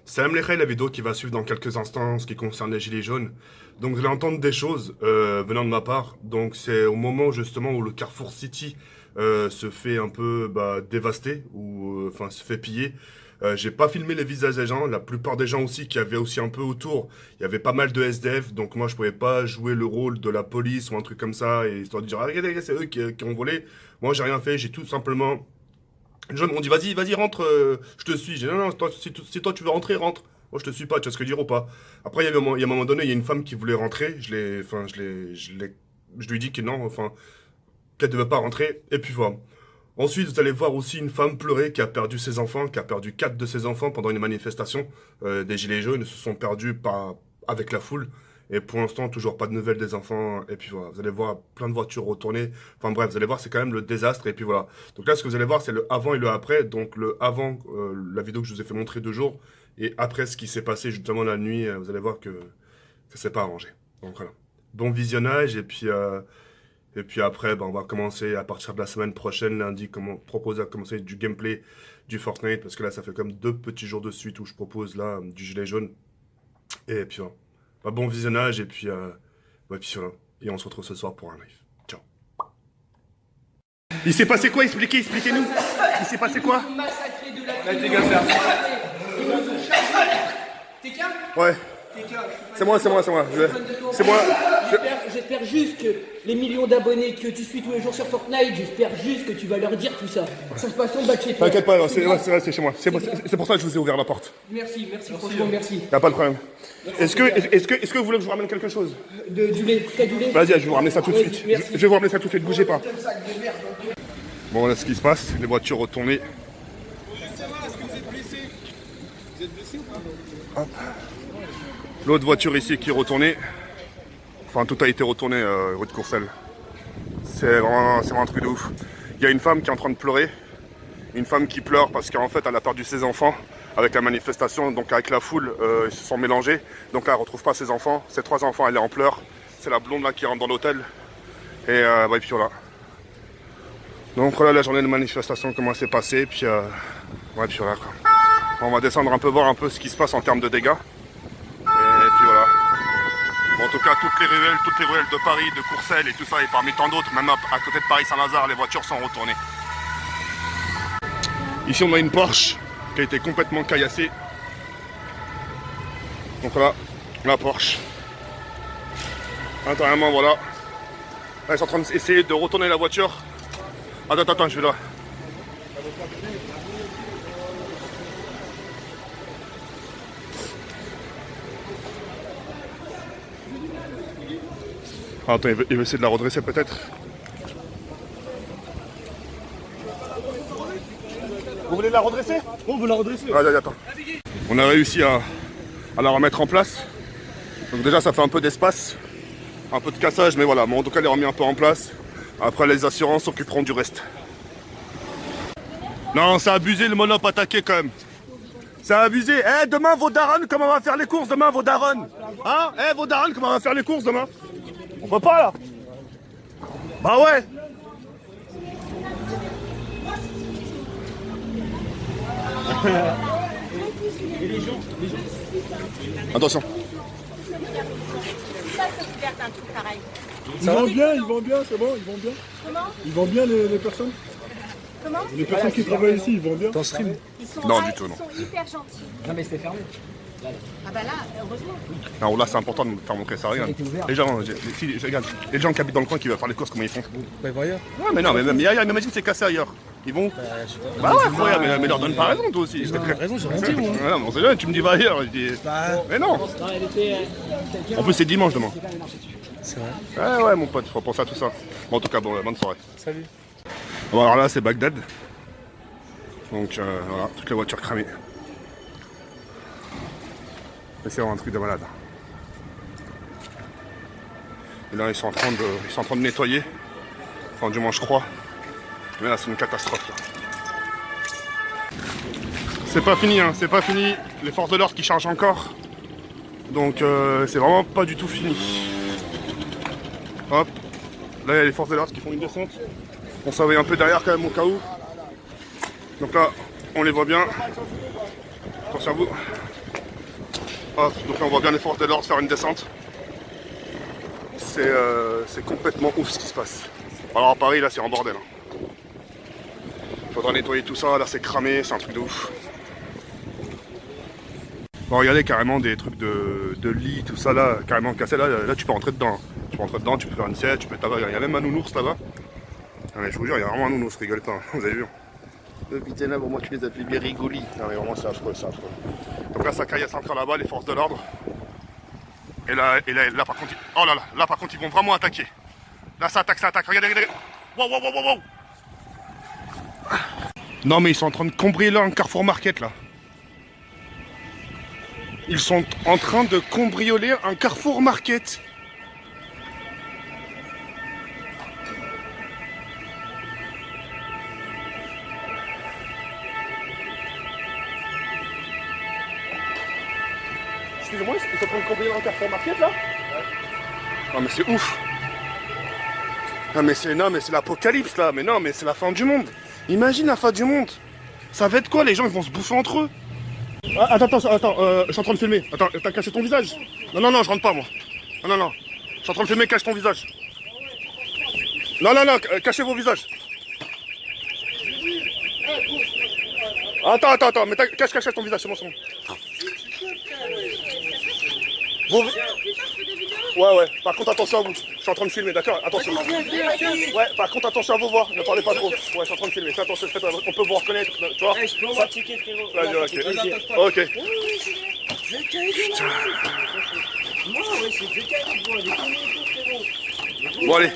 Salam Lechaï, la vidéo qui va suivre dans quelques instants, ce qui concerne les gilets jaunes. Donc vous allez entendre des choses venant de ma part. Donc c'est au moment justement où le Carrefour City se fait un peu dévaster, ou enfin se fait piller. J'ai pas filmé les visages des gens, la plupart des gens aussi qui avaient aussi un peu autour, il y avait pas mal de SDF, donc moi je pouvais pas jouer le rôle de la police ou un truc comme ça, et histoire de dire ah, regardez, c'est eux qui ont volé. Moi j'ai rien fait, j'ai tout simplement... Les gens m'ont dit, vas-y, rentre, je te suis. J'ai dit, non, non, si toi tu veux rentrer, rentre. Moi, je te suis pas, tu vois ce que je veux dire ou pas. Après, il y a un moment donné, il y a une femme qui voulait rentrer. Je lui ai dit que non, enfin, qu'elle devait pas rentrer. Et puis voilà. Ensuite, vous allez voir aussi une femme pleurer qui a perdu ses enfants, qui a perdu 4 de ses enfants pendant une manifestation des Gilets jaunes. Ils se sont perdus avec la foule. Et pour l'instant, toujours pas de nouvelles des enfants. Et puis voilà, vous allez voir plein de voitures retourner. Enfin bref, vous allez voir, c'est quand même le désastre. Et puis voilà. Donc là, ce que vous allez voir, c'est le avant et le après. Donc le avant, la vidéo que je vous ai fait montrer 2 jours. Et après, ce qui s'est passé justement la nuit, vous allez voir que ça s'est pas arrangé. Donc voilà. Bon visionnage. Et puis après, on va commencer à partir de la semaine prochaine, lundi, proposer à commencer du gameplay du Fortnite. Parce que là, ça fait comme 2 petits jours de suite où je propose là du gilet jaune. Et puis voilà. Bon visionnage et puis, ouais, puis voilà. Et on se retrouve ce soir pour un live. Ciao. Il s'est passé quoi? Expliquez-nous. Il s'est passé quoi? T'es calme? Ouais. C'est moi. C'est moi. J'espère juste que les millions d'abonnés que tu suis tous les jours sur Fortnite, j'espère juste que tu vas leur dire tout ça. Ça se passe en bas de chez toi. T'inquiète pas, c'est chez moi. C'est pour ça que je vous ai ouvert la porte. Merci, franchement, merci. Y'a pas de problème. Est-ce que vous voulez que je vous ramène quelque chose? Du lait, t'as du lait? Vas-y, je vais vous ramener ça tout de suite. Merci. Je vais vous ramener ça tout de suite, bougez pas. Bon, là, ce qui se passe, les voitures retournées. Est-ce que vous êtes blessé? Vous êtes blessé ou pas? L'autre voiture ici qui est retournée. Enfin, tout a été retourné rue de Courcelles. C'est vraiment un truc de ouf. Il y a une femme qui est en train de pleurer. Une femme qui pleure parce qu'en fait, elle a perdu ses enfants avec la manifestation. Donc avec la foule, ils se sont mélangés. Donc là, elle ne retrouve pas ses enfants. Ses 3 enfants, elle est en pleurs. C'est la blonde là qui rentre dans l'hôtel. Et puis voilà. Donc voilà la journée de manifestation, comment c'est passé. Puis, puis voilà quoi. On va descendre un peu, voir un peu ce qui se passe en termes de dégâts. Et puis voilà. Bon, en tout cas, toutes les ruelles de Paris, de Courcelles et tout ça, et parmi tant d'autres, même à côté de Paris-Saint-Lazare, les voitures sont retournées. Ici, on a une Porsche qui a été complètement caillassée. Donc voilà, la Porsche. Intérieurement, voilà. Là, ils sont en train d'essayer de retourner la voiture. Attends, je vais là. Attends, il veut essayer de la redresser peut-être. Vous voulez la redresser? On veut la redresser. Attends. On a réussi à la remettre en place. Donc déjà ça fait un peu d'espace, un peu de cassage, mais voilà. Mais en tout cas elle est remise un peu en place. Après les assurances s'occuperont du reste. Non, c'est abusé le monop attaqué quand même. C'est abusé. Demain vos darons, comment on va faire les courses demain vos darons? Hein? Vos darons, comment on va faire les courses demain? On peut pas là. Bah ouais. Attention. Ça, c'est ouvert un truc pareil. Ils vont bien, c'est bon, ils vont bien. Comment? Ils vont bien les personnes? Comment? Les personnes qui travaillent ici, ils vont bien. Ils sont, Non, du tout, non. Ils sont hyper gentils. Non, mais c'était fermé. Ah bah là, heureusement. Non, là c'est important de me faire montrer ça, regarde. Les gens, regarde, les gens qui habitent dans le coin qui veulent faire les courses, comment ils font? Bah, voyons. Ouais, mais non, mais imagine c'est cassé ailleurs. Ils vont. Bah ouais, faut regarder, mais leur donne pas raison toi aussi. T'as raison, j'ai rien dit, moi. Ouais, non, c'est bien, tu me dis va ailleurs. Je dis... Mais non. En plus c'est dimanche demain. C'est vrai. Ouais, mon pote, faut penser à tout ça. Bon, en tout cas, bon, bonne soirée. Salut. Bon, alors là c'est Bagdad. Donc voilà, toutes les voitures cramées. Et c'est vraiment un truc de malade. Et là ils sont en train de nettoyer. Enfin du moins je crois. Mais là c'est une catastrophe là. C'est pas fini, hein, c'est pas fini. Les forces de l'ordre qui chargent encore. Donc c'est vraiment pas du tout fini. Hop. Là il y a les forces de l'ordre qui font une descente. On s'en un peu derrière quand même au cas où. Donc là on les voit bien. Attention à vous. Hop, donc là on voit bien les forces de l'ordre faire une descente. C'est complètement ouf ce qui se passe. Alors à Paris là c'est en bordel. Faudra nettoyer tout ça, là c'est cramé, c'est un truc de ouf. Bon, regardez carrément des trucs de lit, tout ça là, carrément cassé. Là tu peux rentrer dedans. Tu peux rentrer dedans, tu peux faire une sieste, tu peux t'avoir. Il y a même un nounours là-bas. Non mais je vous jure, il y a vraiment un nounours, rigolez pas, vous avez vu. Putain là, pour moi tu les as fait bien rigolis. Non mais vraiment c'est affreux, c'est affreux. Donc là ça caillasse encore là-bas, les forces de l'ordre. Et là par contre, oh là là, là par contre ils vont vraiment attaquer. Là ça attaque, regardez, regardez. Wow, wow, wow, wow, wow. Non mais ils sont en train de cambrioler un Carrefour Market là. Ils sont en train de cambrioler un Carrefour Market. Excusez-moi, ils sont en train de cambrioler un Carrefour Market là? Non mais c'est ouf. Non mais c'est l'apocalypse là, mais non mais c'est la fin du monde. Imagine la fin du monde. Ça va être quoi? Les gens ils vont se bouffer entre eux. Ah, attends, je suis en train de filmer. Attends, t'as caché ton visage? Non, je rentre pas moi. Non, je suis en train de filmer, cache ton visage. Non, cachez vos visages. Attends, mais cache ton visage, c'est bon. Ouais, par contre attention à vous. Je suis en train de filmer, d'accord? Attention. Ouais, par contre attention à vos voix, ne parlez pas trop. Ouais, je suis en train de filmer, fais attention, on peut vous reconnaître, tu vois? Je peux voir checker, frérot. Ok. Non, ouais, c'est décalé, frérot. Bon allez,